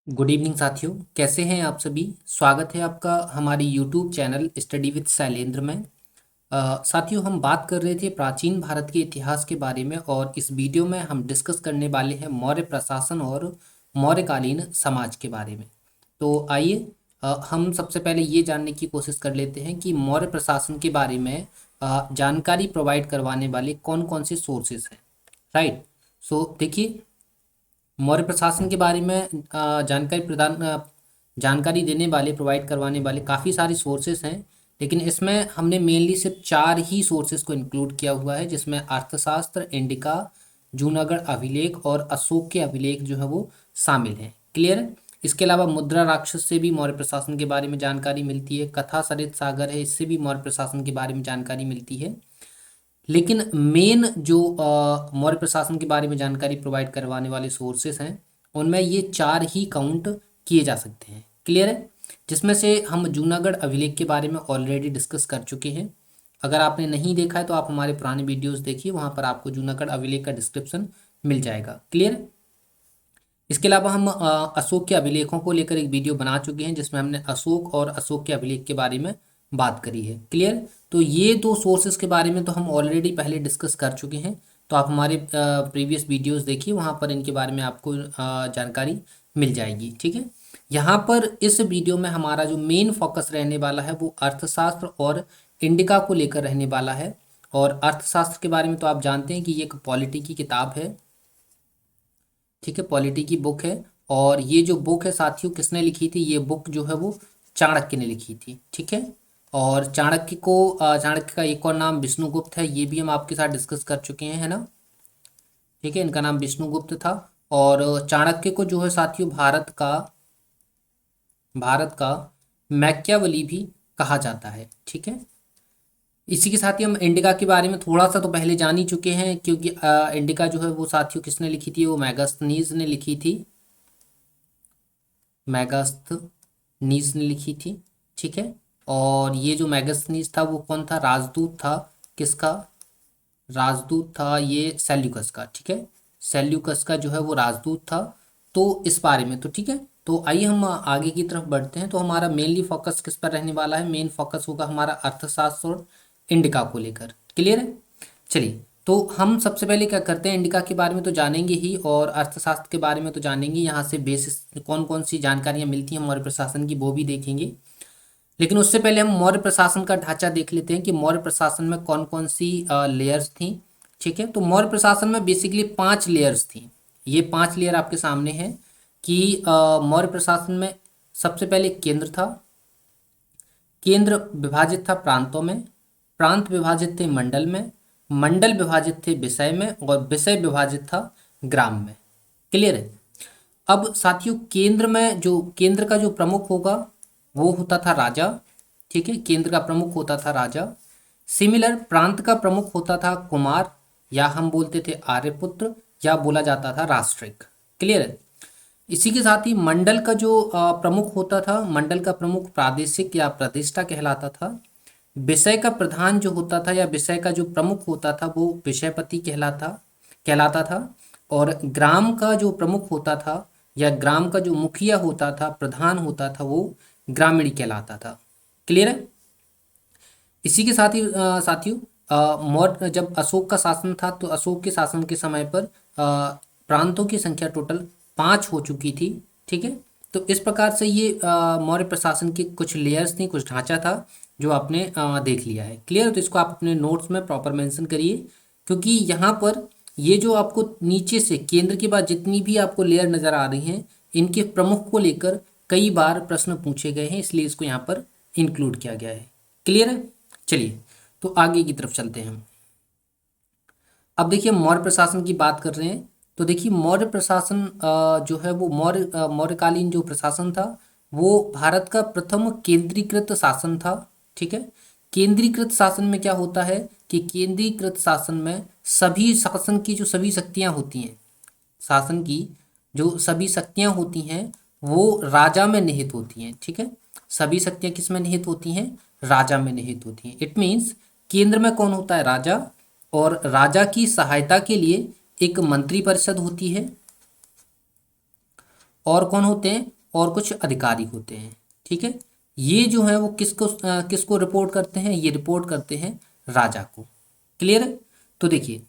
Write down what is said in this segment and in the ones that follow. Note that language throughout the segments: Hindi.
गुड इवनिंग साथियों, कैसे हैं आप सभी। स्वागत है आपका हमारी YouTube channel study with Shailendra में। साथियों, हम बात कर रहे थे प्राचीन भारत के इतिहास के बारे में और इस वीडियो में हम डिस्कस करने वाले हैं मौर्य प्रशासन और मौर्यकालीन समाज के बारे में। तो आइए हम सबसे पहले ये जानने की कोशिश कर लेते हैं कि मौर्य प्रशासन के बारे में जानकारी प्रोवाइड करवाने वाले कौन कौन से सोर्सेस हैं। राइट। सो देखिए, मौर्य प्रशासन के बारे में जानकारी देने वाले प्रोवाइड करवाने वाले काफ़ी सारे सोर्सेस हैं, लेकिन इसमें हमने मेनली सिर्फ 4 ही सोर्सेस को इंक्लूड किया हुआ है, जिसमें अर्थशास्त्र, इंडिका, जूनागढ़ अभिलेख और अशोक के अभिलेख जो है वो शामिल हैं। क्लियर है। इसके अलावा मुद्रा राक्षस से भी मौर्य प्रशासन के बारे में जानकारी मिलती है। कथा सरित सागर है, इससे भी मौर्य प्रशासन के बारे में जानकारी मिलती है। लेकिन मेन जो मौर्य प्रशासन के बारे में जानकारी प्रोवाइड करवाने वाले सोर्सेस हैं, उनमें ये 4 ही काउंट किए जा सकते हैं। क्लियर है। जिसमें से हम जूनागढ़ अभिलेख के बारे में ऑलरेडी डिस्कस कर चुके हैं। अगर आपने नहीं देखा है तो आप हमारे पुराने वीडियोस देखिए, वहाँ पर आपको जूनागढ़ अभिलेख का डिस्क्रिप्शन मिल जाएगा। क्लियर है। इसके अलावा हम अशोक के अभिलेखों को लेकर एक वीडियो बना चुके हैं, जिसमें हमने अशोक और अशोक के अभिलेख के बारे में बात करी है। क्लियर। तो ये दो सोर्सेज के बारे में तो हम ऑलरेडी पहले डिस्कस कर चुके हैं, तो आप हमारे प्रीवियस वीडियोस देखिए, वहाँ पर इनके बारे में आपको जानकारी मिल जाएगी। ठीक है। यहाँ पर इस वीडियो में हमारा जो मेन फोकस रहने वाला है वो अर्थशास्त्र और इंडिका को लेकर रहने वाला है। और अर्थशास्त्र के बारे में तो आप जानते हैं कि ये एक पॉलिटी की किताब है। ठीक है, पॉलिटी की बुक है। और ये जो बुक है साथियों, किसने लिखी थी, ये बुक जो है वो चाणक्य ने लिखी थी। ठीक है। और चाणक्य का एक और नाम विष्णुगुप्त है, ये भी हम आपके साथ डिस्कस कर चुके हैं, है ना। ठीक है, इनका नाम विष्णुगुप्त था। और चाणक्य को जो है साथियों भारत का मैकियावेली भी कहा जाता है। ठीक है। इसी के साथ ही हम इंडिका के बारे में थोड़ा सा तो पहले जान ही चुके हैं, क्योंकि इंडिका जो है वो साथियों किसने लिखी थी, वो मैगस्थनीज ने लिखी थी। मैगस्थनीज ने लिखी थी। ठीक है। और ये जो मैगस्थनीज था वो कौन था, राजदूत था। किसका राजदूत था, ये सेल्यूकस का। ठीक है। सेल्यूकस का जो है वो राजदूत था। तो इस बारे में तो ठीक है। तो आइए हम आगे की तरफ बढ़ते हैं। तो हमारा मेनली फोकस किस पर रहने वाला है, मेन फोकस होगा हमारा अर्थशास्त्र और इंडिका को लेकर। क्लियर है। चलिए, तो हम सबसे पहले क्या करते हैं, इंडिका के बारे में तो जानेंगे ही और अर्थशास्त्र के बारे में तो जानेंगे। यहाँ से बेसिस कौन कौन सी जानकारियाँ मिलती हैं हमारे प्रशासन की, वो भी देखेंगे। लेकिन उससे पहले हम मौर्य प्रशासन का ढांचा देख लेते हैं कि मौर्य प्रशासन में कौन कौन सी लेयर्स थी। ठीक है। तो मौर्य प्रशासन में बेसिकली 5 लेयर्स थी। ये 5 लेयर आपके सामने है कि मौर्य प्रशासन में सबसे पहले केंद्र था। केंद्र विभाजित था प्रांतों में, प्रांत विभाजित थे मंडल में, मंडल विभाजित थे विषय में, और विषय विभाजित था ग्राम में। क्लियर है। अब साथियों, केंद्र का जो प्रमुख होगा वो होता था राजा। ठीक है, केंद्र का प्रमुख होता था राजा। सिमिलर प्रांत का प्रमुख होता था कुमार, या हम बोलते थे आर्यपुत्र, या बोला जाता था राष्ट्रिक। क्लियर है। इसी के साथ ही मंडल का जो प्रमुख होता था, मंडल का प्रमुख प्रादेशिक या प्रतिष्ठा कहलाता था। विषय का प्रधान जो होता था या विषय का जो प्रमुख होता था वो विषयपति कहलाता था। और ग्राम का जो प्रमुख होता था या ग्राम का जो मुखिया होता था, प्रधान होता था, वो ग्रामीण कहलाता था। क्लियर है। इसी के साथ ही साथियों, मौर्य जब अशोक का शासन था तो अशोक के शासन के समय पर प्रांतों की संख्या टोटल 5 हो चुकी थी। ठीक है। तो इस प्रकार से ये मौर्य प्रशासन की कुछ लेयर्स थी, कुछ ढांचा था जो आपने देख लिया है। क्लियर। तो इसको आप अपने नोट्स में प्रॉपर मेंशन करिए, क्योंकि यहाँ पर ये जो आपको नीचे से केंद्र के बाद जितनी भी आपको लेयर नज़र आ रही हैं, इनके प्रमुख को लेकर कई बार प्रश्न पूछे गए हैं, इसलिए इसको यहाँ पर इंक्लूड किया गया है। क्लियर है। चलिए, तो आगे की तरफ चलते हैं हम। अब देखिए, मौर्य प्रशासन की बात कर रहे हैं, तो देखिए मौर्य प्रशासन जो है वो मौर्यकालीन जो प्रशासन था वो भारत का प्रथम केंद्रीकृत शासन था। ठीक है। केंद्रीकृत शासन में क्या होता है कि केंद्रीकृत शासन में सभी शासन की जो सभी शक्तियां होती हैं, शासन की जो सभी शक्तियां होती हैं वो राजा में निहित होती हैं। ठीक है। सभी शक्तियां किस में निहित होती हैं, राजा में निहित होती हैं। इट मीन्स केंद्र में कौन होता है, राजा। और राजा की सहायता के लिए एक मंत्री परिषद होती है। और कौन होते हैं, और कुछ अधिकारी होते हैं। ठीक है, ये जो है वो किसको रिपोर्ट करते हैं, ये रिपोर्ट करते हैं राजा को। क्लियर है। तो देखिए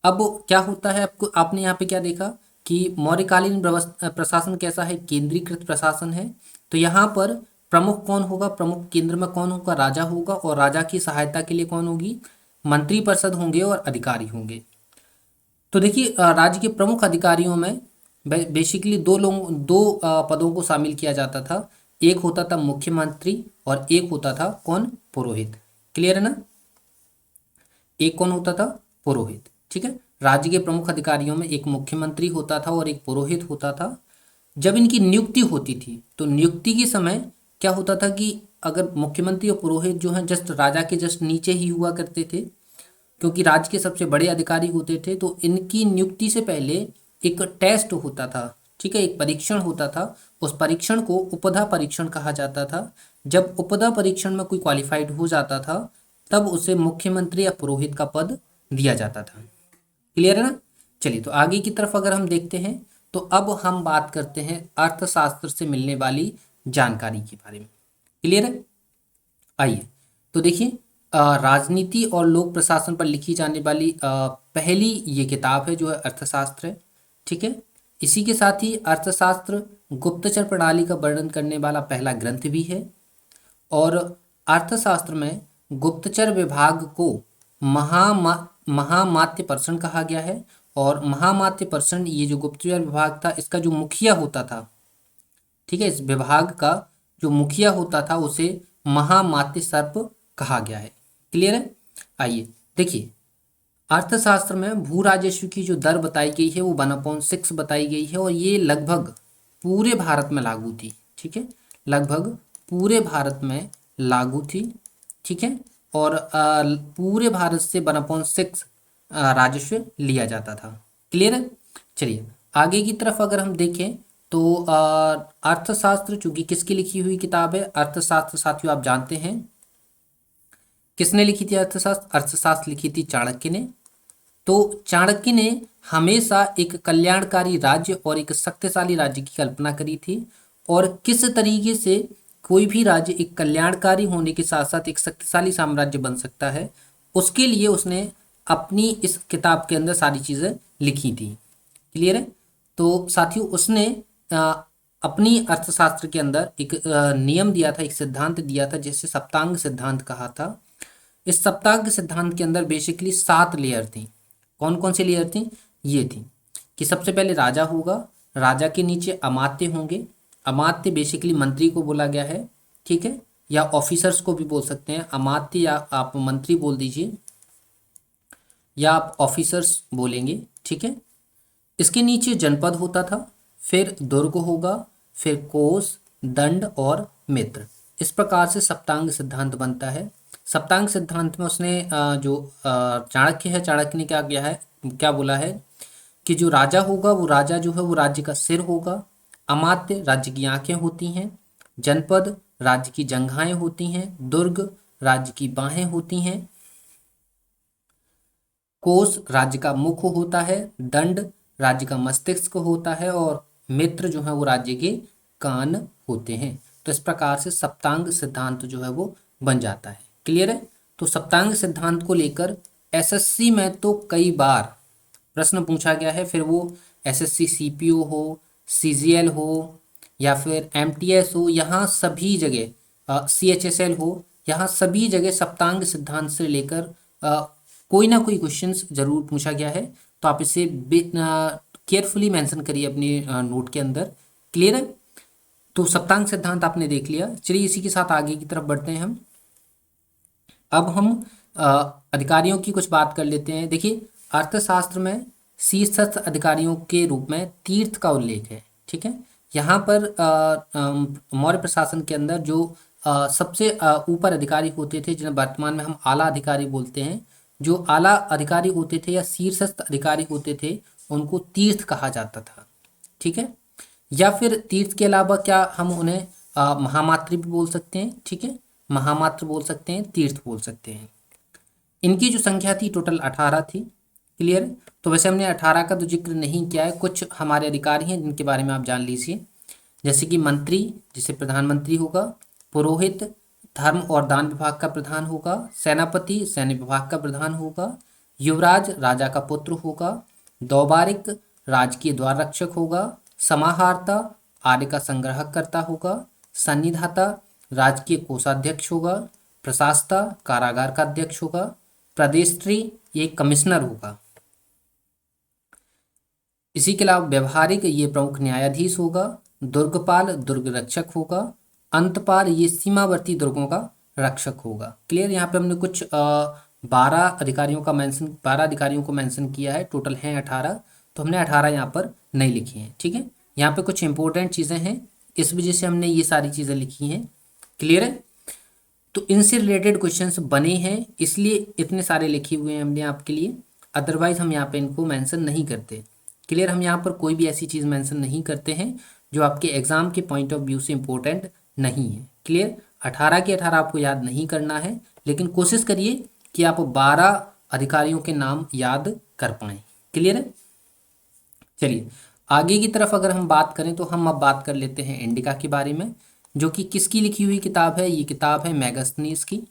अब क्या होता है, आपको आपने यहाँ पे क्या देखा कि मौर्यकालीन प्रशासन कैसा है, केंद्रीकृत प्रशासन है। तो यहाँ पर प्रमुख कौन होगा, प्रमुख केंद्र में कौन होगा, राजा होगा, और राजा की सहायता के लिए कौन होगी, मंत्रिपरिषद होंगे और अधिकारी होंगे। तो देखिए राज्य के प्रमुख अधिकारियों में बेसिकली दो पदों को शामिल किया जाता था। एक होता था मुख्यमंत्री और एक होता था कौन, पुरोहित। क्लियर है ना। एक कौन होता था, पुरोहित। ठीक है, राज्य के प्रमुख अधिकारियों में एक मुख्यमंत्री होता था और एक पुरोहित होता था। जब इनकी नियुक्ति होती थी तो नियुक्ति के समय क्या होता था कि अगर मुख्यमंत्री और पुरोहित जो हैं जस्ट राजा के जस्ट नीचे ही हुआ करते थे, क्योंकि राज्य के सबसे बड़े अधिकारी होते थे, तो इनकी नियुक्ति से पहले एक टेस्ट होता था। ठीक है, एक परीक्षण होता था। उस परीक्षण को उपधा परीक्षण कहा जाता था। जब उपधा परीक्षण में कोई क्वालिफाइड हो जाता था तब उसे मुख्यमंत्री या पुरोहित का पद दिया जाता था। क्लियर है ना। चलिए तो आगे की तरफ अगर हम देखते हैं तो अब हम बात करते हैं अर्थशास्त्र से मिलने वाली जानकारी के बारे में। क्लियर है। आइए तो देखिए राजनीति और लोक प्रशासन पर लिखी जाने वाली पहली ये किताब है जो है अर्थशास्त्र है। ठीक है, इसी के साथ ही अर्थशास्त्र गुप्तचर प्रणाली का वर्णन करने वाला पहला ग्रंथ भी है। और अर्थशास्त्र में गुप्तचर विभाग को महामात्य पर्षण कहा गया है। और महामात्य पर्षण, ये जो गुप्तचर विभाग था इसका जो मुखिया होता था, ठीक है, इस विभाग का जो मुखिया होता था उसे महामात्य सर्प कहा गया है। क्लियर है। आइए देखिए अर्थशास्त्र में भू राजस्व की जो दर बताई गई है वो 1/6 बताई गई है और ये लगभग पूरे भारत में लागू थी। ठीक है, लगभग पूरे भारत में लागू थी। ठीक है, और पूरे भारत से 1/6 राजस्व लिया जाता था। क्लियर है। चलिए आगे की तरफ अगर हम देखें तो अर्थशास्त्र चूंकि किसकी लिखी हुई किताब है, अर्थशास्त्र साथियों आप जानते हैं किसने लिखी थी अर्थशास्त्र, अर्थशास्त्र लिखी थी चाणक्य ने। तो चाणक्य ने हमेशा एक कल्याणकारी राज्य और एक शक्तिशाली राज्य की कल्पना करी थी और किस तरीके से कोई भी राज्य एक कल्याणकारी होने के साथ साथ एक शक्तिशाली साम्राज्य बन सकता है, उसके लिए उसने अपनी इस किताब के अंदर सारी चीज़ें लिखी थी। क्लियर है। तो साथियों उसने अपनी अर्थशास्त्र के अंदर एक नियम दिया था, एक सिद्धांत दिया था जिसे सप्तांग सिद्धांत कहा था। इस सप्तांग सिद्धांत के अंदर बेसिकली 7 लेयर थी। कौन कौन सी लेयर थी, ये थी कि सबसे पहले राजा होगा, राजा के नीचे अमात्य होंगे। अमात्य बेसिकली मंत्री को बोला गया है। ठीक है, या ऑफिसर्स को भी बोल सकते हैं, अमात्य या आप मंत्री बोल दीजिए या आप ऑफिसर्स बोलेंगे। ठीक है, इसके नीचे जनपद होता था, फिर दुर्ग होगा, फिर कोस, दंड और मित्र। इस प्रकार से सप्तांग सिद्धांत बनता है। सप्तांग सिद्धांत में उसने जो चाणक्य है, चाणक्य ने क्या किया है, क्या बोला है कि जो राजा होगा वो राजा जो है वो राज्य का सिर होगा। अमात्य राज्य की आंखें होती हैं, जनपद राज्य की जंघाएं होती हैं, दुर्ग राज्य की बाहें होती हैं, कोष राज्य का मुख होता है, दंड राज्य का मस्तिष्क होता है और मित्र जो है वो राज्य के कान होते हैं। तो इस प्रकार से सप्तांग सिद्धांत जो है वो बन जाता है। क्लियर है। तो सप्तांग सिद्धांत को लेकर एसएससी में तो कई बार प्रश्न पूछा गया है, फिर वो एसएससी सीपीओ हो, सीजीएल हो या फिर एमटीएस हो, यहाँ सभी जगह सीएचएसएल हो, यहाँ सभी जगह सप्तांग सिद्धांत से लेकर कोई ना कोई क्वेश्चंस जरूर पूछा गया है। तो आप इसे केयरफुली मेंशन करिए अपने नोट के अंदर। क्लियर है। तो सप्तांग सिद्धांत आपने देख लिया। चलिए इसी के साथ आगे की तरफ बढ़ते हैं हम। अब हम अधिकारियों की कुछ बात कर लेते हैं। देखिए अर्थशास्त्र में शीर्षस्थ अधिकारियों के रूप में तीर्थ का उल्लेख है। ठीक है, यहाँ पर मौर्य प्रशासन के अंदर जो सबसे ऊपर अधिकारी होते थे जिन्हें वर्तमान में हम आला अधिकारी बोलते हैं, जो आला अधिकारी होते थे या शीर्षस्थ अधिकारी होते थे उनको तीर्थ कहा जाता था। ठीक है, या फिर तीर्थ के अलावा क्या हम उन्हें महामात्र भी बोल सकते हैं। ठीक है, महामात्र बोल सकते हैं, तीर्थ बोल सकते हैं। इनकी जो संख्या थी टोटल 18 थी। क्लियर। तो वैसे हमने 18 का तो जिक्र नहीं किया है, कुछ हमारे अधिकारी हैं जिनके बारे में आप जान लीजिए। जैसे कि मंत्री जिसे प्रधानमंत्री होगा, पुरोहित धर्म और दान विभाग का प्रधान होगा, सेनापति सैन्य विभाग का प्रधान होगा, युवराज राजा का पुत्र होगा, दौबारिक राजकीय द्वार रक्षक होगा, समाहर्ता आय का संग्रह करता होगा, सन्निधाता राजकीय कोषाध्यक्ष होगा, प्रशासता कारागार का अध्यक्ष होगा, प्रदेष्ट्री ये कमिश्नर होगा। इसी के अलावा व्यवहारिक ये प्रमुख न्यायाधीश होगा, दुर्गपाल दुर्ग रक्षक होगा, अंतपाल ये सीमावर्ती दुर्गों का रक्षक होगा। क्लियर। यहाँ पे हमने कुछ 12 अधिकारियों को मेंशन किया है, टोटल हैं 18, तो हमने 18 यहाँ पर नहीं लिखी हैं। ठीक है, यहाँ पे कुछ इंपॉर्टेंट चीज़ें हैं, इस वजह से हमने ये सारी चीज़ें लिखी हैं। क्लियर है, तो इनसे रिलेटेड क्वेश्चंस बने हैं इसलिए इतने सारे लिखे हुए हैं हमने आपके लिए, अदरवाइज हम यहाँ पे इनको मेंशन नहीं करते। क्लियर, हम यहाँ पर कोई भी ऐसी चीज़ मेंशन नहीं करते हैं जो आपके एग्जाम के पॉइंट ऑफ व्यू से इम्पोर्टेंट नहीं है। क्लियर, 18 के 18 आपको याद नहीं करना है, लेकिन कोशिश करिए कि आप 12 अधिकारियों के नाम याद कर पाएँ। क्लियर है, चलिए आगे की तरफ अगर हम बात करें तो हम अब बात कर लेते हैं इंडिका के बारे में, जो कि किसकी लिखी हुई किताब है। ये किताब है मैगस्थनीज की।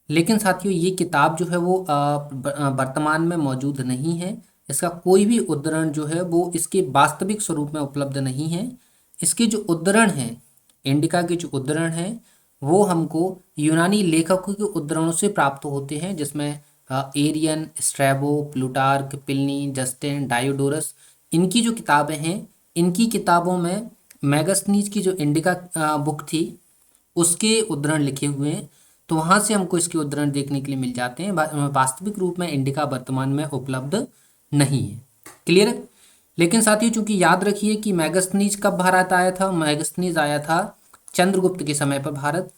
लेकिन साथियों ये किताब जो है वो वर्तमान में मौजूद नहीं है, इसका कोई भी उद्धरण जो है वो इसके वास्तविक स्वरूप में उपलब्ध नहीं है। इसके जो उद्धरण हैं, इंडिका के जो उद्धरण हैं वो हमको यूनानी लेखकों के उद्धरणों से प्राप्त होते हैं, जिसमें Arrian, Strabo, Plutarch, Pliny, Justin, Diodorus, इनकी जो किताबें हैं, इनकी किताबों में मैगस्थनीज की जो इंडिका बुक थी उसके उद्धरण लिखे हुए हैं, तो वहाँ से हमको इसके उद्धरण देखने के लिए मिल जाते हैं। वास्तविक रूप में इंडिका वर्तमान में उपलब्ध नहीं है। क्लियर है, लेकिन साथियों चूंकि याद रखिए कि मैगस्थनीज कब भारत आया था, मैगस्थनीज आया था चंद्रगुप्त के समय पर भारत,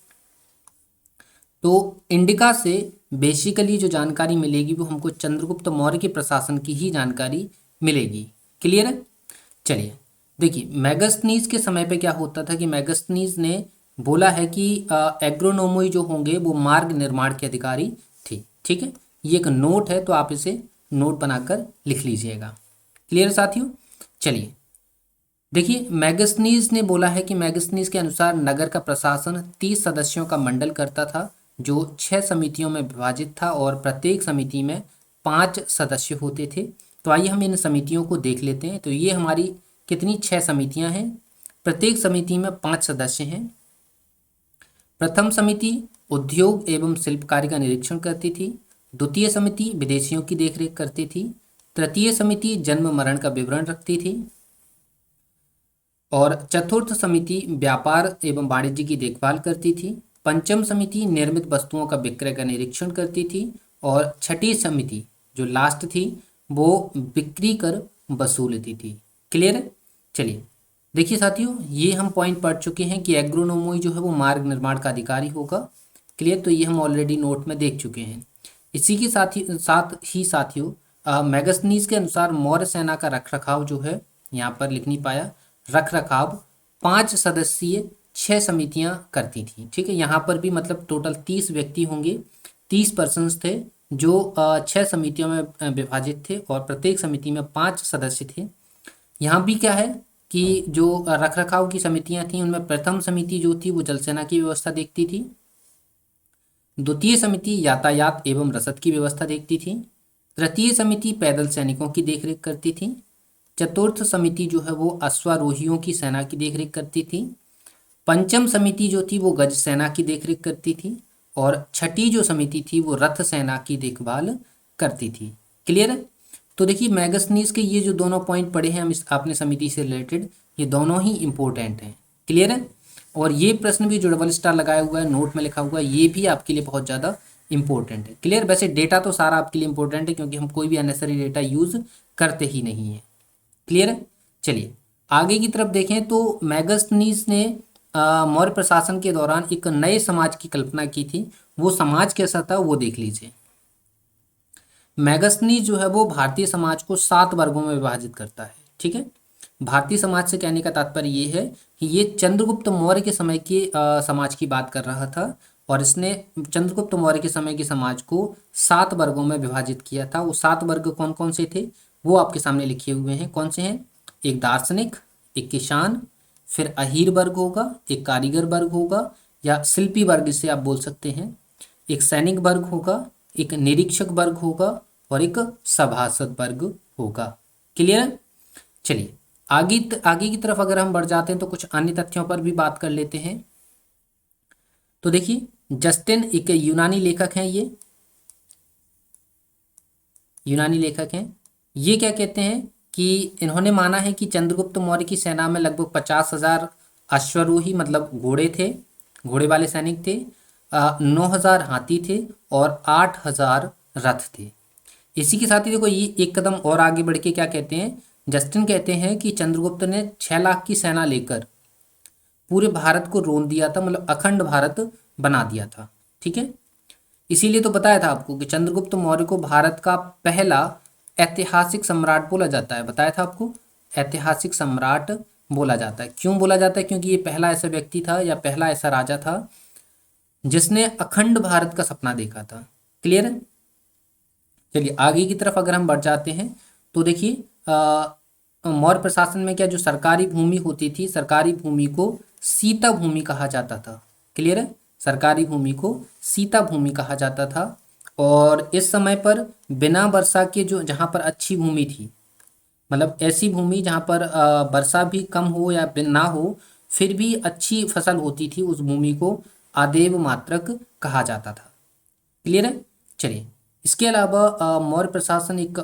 तो इंडिका से बेसिकली जो जानकारी मिलेगी वो हमको चंद्रगुप्त मौर्य के प्रशासन की ही जानकारी मिलेगी। क्लियर है, चलिए देखिए मैगस्थनीज के समय पे क्या होता था कि मैगस्थनीज ने बोला है कि एग्रोनोमोई जो होंगे वो मार्ग निर्माण के अधिकारी थे। ठीक है, ये एक नोट है तो आप इसे नोट बनाकर लिख लीजिएगा। क्लियर साथियों, चलिए देखिए मैगस्थनीज ने बोला है कि मैगस्थनीज के अनुसार नगर का प्रशासन 30 सदस्यों का मंडल करता था, जो 6 समितियों में विभाजित था और प्रत्येक समिति में 5 सदस्य होते थे। तो आइए हम इन समितियों को देख लेते हैं। तो ये हमारी कितनी 6 समितियां हैं, प्रत्येक समिति में 5 सदस्य हैं। प्रथम समिति उद्योग एवं शिल्प कार्य का निरीक्षण करती थी, द्वितीय समिति विदेशियों की देखरेख करती थी, तृतीय समिति जन्म मरण का विवरण रखती थी और चतुर्थ समिति व्यापार एवं वाणिज्य की देखभाल करती थी, पंचम समिति निर्मित वस्तुओं का विक्रय का निरीक्षण करती थी और छठी समिति जो लास्ट थी वो बिक्री कर वसूलती थी। क्लियर है, चलिए देखिए साथियों ये हम पॉइंट पढ़ चुके हैं कि एग्रोनोमोई जो है वो मार्ग निर्माण का अधिकारी होगा। क्लियर, तो ये हम ऑलरेडी नोट में देख चुके हैं। इसी के साथ ही साथियों मैगस्थनीज के अनुसार मौर्य सेना का रखरखाव जो है, यहाँ पर लिख नहीं पाया, रखरखाव 5 सदस्यीय 6 समितियां करती थी। ठीक है, यहाँ पर भी मतलब टोटल 30 व्यक्ति होंगे, 30 पर्सन्स थे जो 6 समितियों में विभाजित थे और प्रत्येक समिति में 5 सदस्य थे। यहाँ भी क्या है कि जो रखरखाव की समितियां थी उनमें प्रथम समिति जो थी वो जल सेना की व्यवस्था देखती थी, द्वितीय समिति यातायात एवं रसद की व्यवस्था देखती थी, तृतीय समिति पैदल सैनिकों की देखरेख करती थी, चतुर्थ समिति जो है वो अश्वारोहियों की सेना की देखरेख करती थी, पंचम समिति जो थी वो गज सेना की देखरेख करती थी और छठी जो समिति थी वो रथ सेना की देखभाल करती थी। क्लियर है, तो देखिए मैगस्थनीज के ये जो दोनों पॉइंट पढ़े हैं हम इस आपने समिति से रिलेटेड, ये दोनों ही इंपॉर्टेंट हैं। क्लियर है, और ये प्रश्न भी जो डबल स्टार लगाया हुआ है नोट में लिखा हुआ है ये भी आपके लिए बहुत ज़्यादा इंपॉर्टेंट है। क्लियर, वैसे डेटा तो सारा आपके लिए इंपॉर्टेंट है क्योंकि हम कोई भी अननेसेसरी डेटा यूज करते ही नहीं है। क्लियर है, चलिए आगे की तरफ देखें तो मैगस्थनीज ने मौर्य प्रशासन के दौरान एक नए समाज की कल्पना की थी। वो समाज कैसा था वो देख लीजिए। मैगस्थनीज जो है वो भारतीय समाज को 7 वर्गों में विभाजित करता है। ठीक है, भारतीय समाज से कहने का तात्पर्य ये है कि ये चंद्रगुप्त मौर्य के समय के समाज की बात कर रहा था और इसने चंद्रगुप्त मौर्य के समय के समाज को 7 वर्गों में विभाजित किया था। वो 7 वर्ग कौन कौन से थे वो आपके सामने लिखे हुए हैं। कौन से हैं, एक दार्शनिक, एक किसान, फिर अहीर वर्ग होगा, एक कारीगर वर्ग होगा या शिल्पी वर्ग इसे आप बोल सकते हैं, एक सैनिक वर्ग होगा, एक निरीक्षक वर्ग होगा और एक सभासद वर्ग होगा। क्लियर है? चलिए आगे की तरफ अगर हम बढ़ जाते हैं तो कुछ अन्य तथ्यों पर भी बात कर लेते हैं। तो देखिए जस्टिन एक यूनानी लेखक हैं, ये यूनानी लेखक हैं। ये क्या कहते हैं कि इन्होंने माना है कि चंद्रगुप्त मौर्य की सेना में लगभग 50,000 अश्वरोही मतलब घोड़े थे, घोड़े वाले सैनिक थे, 9,000 हाथी थे और 8,000 रथ थे। इसी के साथ ही देखो ये एक कदम और आगे बढ़ के क्या कहते हैं, जस्टिन कहते हैं कि चंद्रगुप्त ने 6 लाख की सेना लेकर पूरे भारत को रोन दिया था, मतलब अखंड भारत बना दिया था। ठीक है, इसीलिए तो बताया था आपको कि चंद्रगुप्त मौर्य को भारत का पहला ऐतिहासिक सम्राट बोला जाता है। बताया था आपको, ऐतिहासिक सम्राट बोला जाता है। क्यों बोला जाता है? क्योंकि ये पहला ऐसा व्यक्ति था या पहला ऐसा राजा था जिसने अखंड भारत का सपना देखा था। क्लियर है? चलिए आगे की तरफ अगर हम बढ़ जाते हैं तो देखिए मौर्य प्रशासन में क्या जो सरकारी भूमि होती थी, सरकारी भूमि को सीता भूमि कहा जाता था। क्लियर है? सरकारी भूमि को सीता भूमि कहा जाता था। और इस समय पर बिना वर्षा के जो जहाँ पर अच्छी भूमि थी, मतलब ऐसी भूमि जहाँ पर वर्षा भी कम हो या ना हो फिर भी अच्छी फसल होती थी, उस भूमि को आदेव मात्रक कहा जाता था। क्लियर है? चलिए इसके अलावा मौर्य प्रशासन एक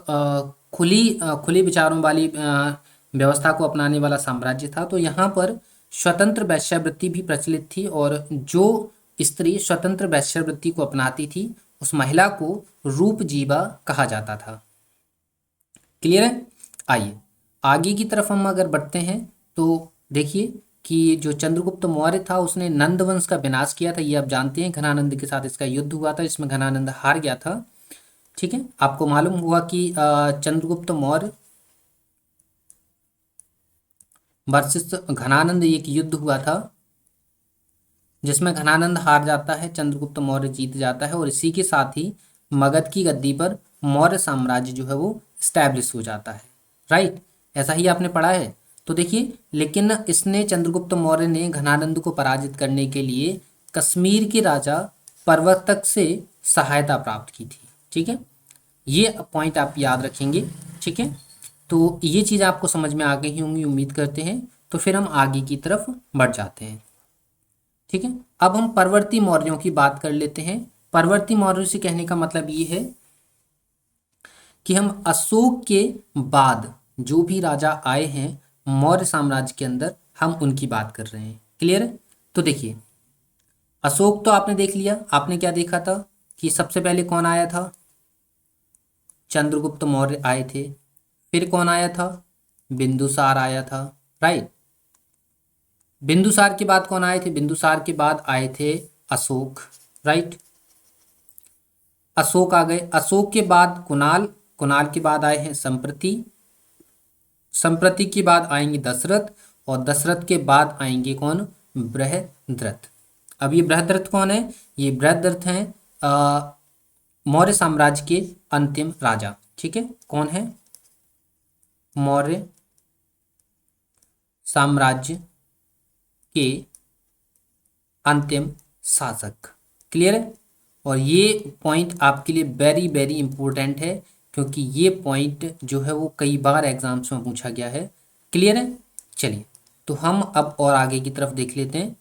खुले विचारों वाली व्यवस्था को अपनाने वाला साम्राज्य था। तो यहाँ पर स्वतंत्र वेश्यावृत्ति भी प्रचलित थी और जो स्त्री स्वतंत्र वेश्यावृत्ति को अपनाती थी उस महिला को रूपजीवा कहा जाता था। क्लियर है? आइए आगे की तरफ हम अगर बढ़ते हैं तो देखिए कि जो चंद्रगुप्त मौर्य था उसने नंद वंश का विनाश किया था। ये आप जानते हैं, घनानंद के साथ इसका युद्ध हुआ था, इसमें घनानंद हार गया था। ठीक है, आपको मालूम हुआ कि चंद्रगुप्त मौर्य वर्सेस घनानंद एक युद्ध हुआ था जिसमें घनानंद हार जाता है, चंद्रगुप्त मौर्य जीत जाता है और इसी के साथ ही मगध की गद्दी पर मौर्य साम्राज्य जो है वो स्टैब्लिश हो जाता है। राइट, ऐसा ही आपने पढ़ा है। तो देखिए लेकिन इसने चंद्रगुप्त मौर्य ने घनानंद को पराजित करने के लिए कश्मीर के राजा प्रवर्तक से सहायता प्राप्त की थी। ठीक है, ये पॉइंट आप याद रखेंगे। ठीक है, तो ये चीज़ आपको समझ में आ गई होंगी उम्मीद करते हैं। तो फिर हम आगे की तरफ बढ़ जाते हैं। ठीक है, अब हम परवर्ती मौर्यों की बात कर लेते हैं। परवर्ती मौर्य से कहने का मतलब ये है कि हम अशोक के बाद जो भी राजा आए हैं मौर्य साम्राज्य के अंदर, हम उनकी बात कर रहे हैं। क्लियर है? तो देखिए अशोक तो आपने देख लिया, आपने क्या देखा था कि सबसे पहले कौन आया था? चंद्रगुप्त मौर्य आए थे। फिर कौन आया था? बिंदुसार आया था। राइट, बिंदुसार के बाद कौन आए थे? बिंदुसार के बाद आए थे अशोक। राइट, अशोक आ गए। अशोक के बाद कुणाल, कुणाल के बाद आए हैं संप्रति, संप्रति के बाद आएंगे दशरथ और दशरथ के बाद आएंगे कौन? बृहद्रथ। अब ये बृहद्रथ कौन है? ये बृहद्रथ हैं मौर्य साम्राज्य के अंतिम राजा। ठीक है, कौन है? मौर्य साम्राज्य के अंतिम शासक। क्लियर है? और ये पॉइंट आपके लिए वेरी वेरी इंपॉर्टेंट है क्योंकि ये पॉइंट जो है वो कई बार एग्जाम्स में पूछा गया है। क्लियर है? चलिए तो हम अब और आगे की तरफ देख लेते हैं।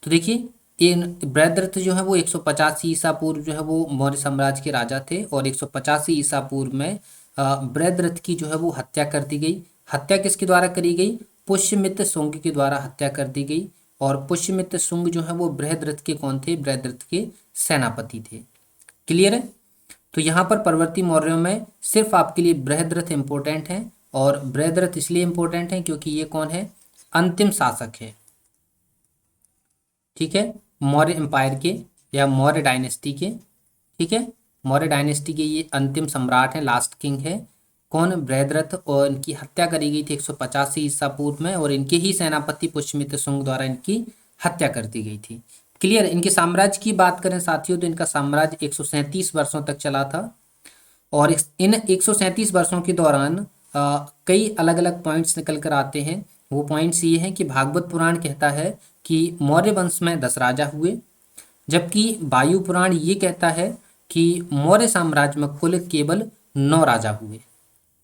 तो देखिए ये बृहद्रथ जो है वो 185 ईसा पूर्व जो है वो मौर्य साम्राज्य के राजा थे और 185 ईसा पूर्व में बृहद्रथ की जो है वो हत्या कर दी गई। हत्या किसके द्वारा करी गई? पुष्यमित्र शुंग के द्वारा हत्या कर दी गई। और पुष्यमित्र शुंग जो है वो बृहद्रथ के कौन थे? बृहद्रथ के सेनापति थे। क्लियर है? तो यहाँ पर परवर्ती मौर्यों में सिर्फ आपके लिए बृहद्रथ इंपॉर्टेंट है और बृहद्रथ इसलिए इंपॉर्टेंट है क्योंकि ये कौन है? अंतिम शासक है। ठीक है, मौर्य एम्पायर के या मौर्य डायनेस्टी के। ठीक है, मौर्य डायनेस्टी के ये अंतिम सम्राट हैं, लास्ट किंग है। कौन? बृहद्रथ। और इनकी हत्या करी गई थी 185 ईसा पूर्व में और इनके ही सेनापति पुष्यमित्र शुंग द्वारा इनकी हत्या कर दी गई थी। क्लियर? इनके साम्राज्य की बात करें साथियों तो इनका साम्राज्य 137 वर्षों तक चला था और इन 137 वर्षों के दौरान कई अलग अलग पॉइंट्स निकल कर आते हैं वो पॉइंट्स ये हैं कि भागवत पुराण कहता है कि मौर्य वंश में 10 राजा हुए, जबकि वायु पुराण ये कहता है कि मौर्य साम्राज्य में कुल केवल 9 राजा हुए।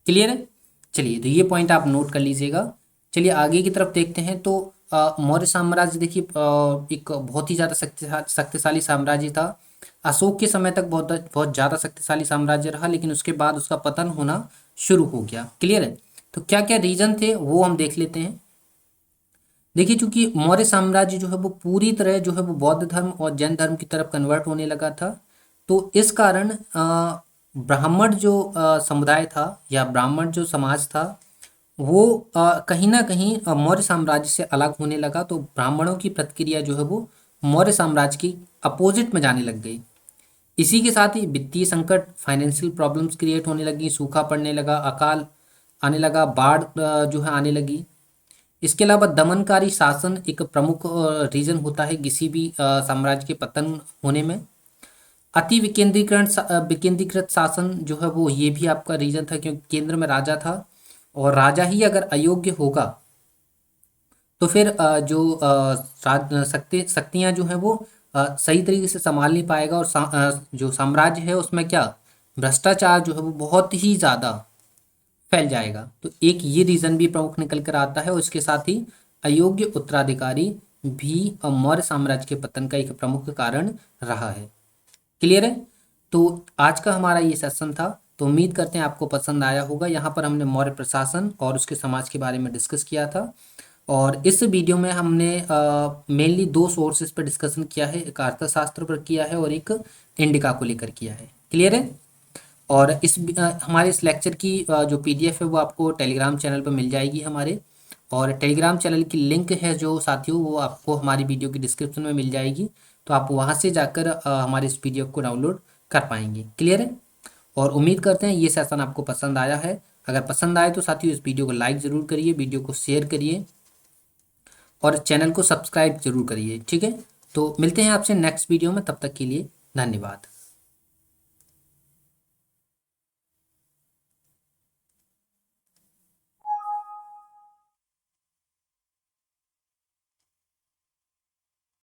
क्लियर है? चलिए, तो ये पॉइंट आप नोट कर लीजिएगा। चलिए आगे की तरफ देखते हैं। तो मौर्य साम्राज्य देखिए एक बहुत ही ज़्यादा शक्तिशाली साम्राज्य था। अशोक के समय तक बहुत बहुत ज़्यादा शक्तिशाली साम्राज्य रहा, लेकिन उसके बाद उसका पतन होना शुरू हो गया। क्लियर है? तो क्या क्या रीजन थे वो हम देख लेते हैं। देखिए, चूंकि मौर्य साम्राज्य जो है वो पूरी तरह जो है वो बौद्ध धर्म और जैन धर्म की तरफ कन्वर्ट होने लगा था। तो इस कारण ब्राह्मण जो समुदाय था या ब्राह्मण जो समाज था वो कहीं ना कहीं मौर्य साम्राज्य से अलग होने लगा। तो ब्राह्मणों की प्रतिक्रिया जो है वो मौर्य साम्राज्य की अपोजिट में जाने लग गई। इसी के साथ ही वित्तीय संकट, फाइनेंशियल प्रॉब्लम्स क्रिएट होने लगी, सूखा पड़ने लगा, अकाल आने लगा, बाढ़ जो है आने लगी। इसके अलावा दमनकारी शासन एक प्रमुख रीजन होता है किसी भी साम्राज्य के पतन होने में। अति विकेंद्रीकृत शासन जो है वो ये भी आपका रीजन था, क्योंकि केंद्र में राजा था और राजा ही अगर अयोग्य होगा तो फिर शक्तियां जो है वो सही तरीके से संभाल नहीं पाएगा, और जो साम्राज्य है उसमें क्या भ्रष्टाचार जो है वो बहुत ही ज़्यादा फैल जाएगा। तो एक ये रीजन भी प्रमुख निकल कर आता है, और इसके साथ ही अयोग्य उत्तराधिकारी भी मौर्य साम्राज्य के पतन का एक प्रमुख कारण रहा है। क्लियर है? तो आज का हमारा ये सेशन था, तो उम्मीद करते हैं आपको पसंद आया होगा। यहाँ पर हमने मौर्य प्रशासन और उसके समाज के बारे में डिस्कस किया था, और इस वीडियो में हमने मेनली 2 सोर्सेज पर डिस्कशन किया है, एक अर्थशास्त्र पर किया है और एक इंडिका को लेकर किया है। क्लियर है? और हमारे इस लेक्चर की जो पीडीएफ है वो आपको टेलीग्राम चैनल पर मिल जाएगी हमारे, और टेलीग्राम चैनल की लिंक है जो साथियों वो आपको हमारी वीडियो की डिस्क्रिप्शन में मिल जाएगी। तो आप वहाँ से जाकर हमारे इस पीडीएफ को डाउनलोड कर पाएंगे। क्लियर है? और उम्मीद करते हैं ये सेशन आपको पसंद आया है। अगर पसंद आए तो साथियों इस वीडियो को लाइक ज़रूर करिए, वीडियो को शेयर करिए और चैनल को सब्सक्राइब जरूर करिए। ठीक है? तो मिलते हैं आपसे नेक्स्ट वीडियो में, तब तक के लिए धन्यवाद।